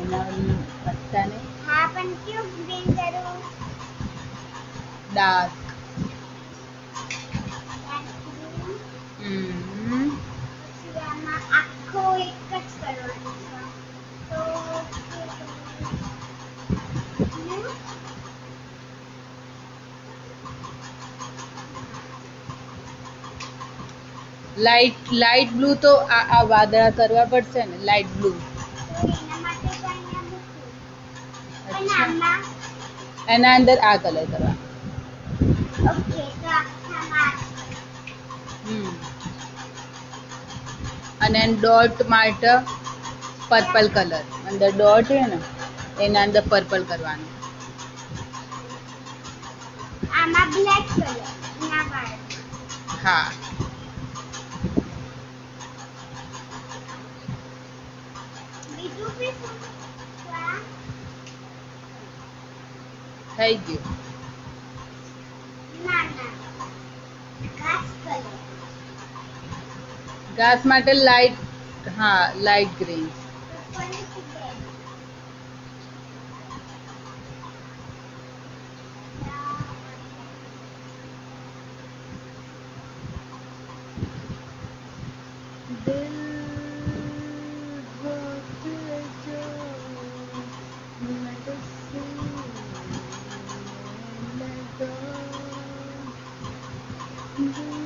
पत्ता नहीं हाँ पण क्यों ग्रीन करूँ डार्क પછી આમાં આખો એક જ કરવાનો છે તો लाइट ब्लू तो आ वादळा करवा पड़से ने लाइट ब्लू તો એના માટે તો અહીંયા મૂકું પણ अच्छा આમાં एना अंदर आ कलर करवा ઓકે તો આખામાં અને ડોટ માટે पर्पल कलर अंदर डॉट है ने एना अंदर पर्पल करवानो આમાં બ્લેક કલર ના વાળ हाँ બીજું બી શું થઈ ગયું ના ના ઘાસ કલર घास માટે લાઇટ हाँ लाइट ग्रीन ફરીથી બે दिल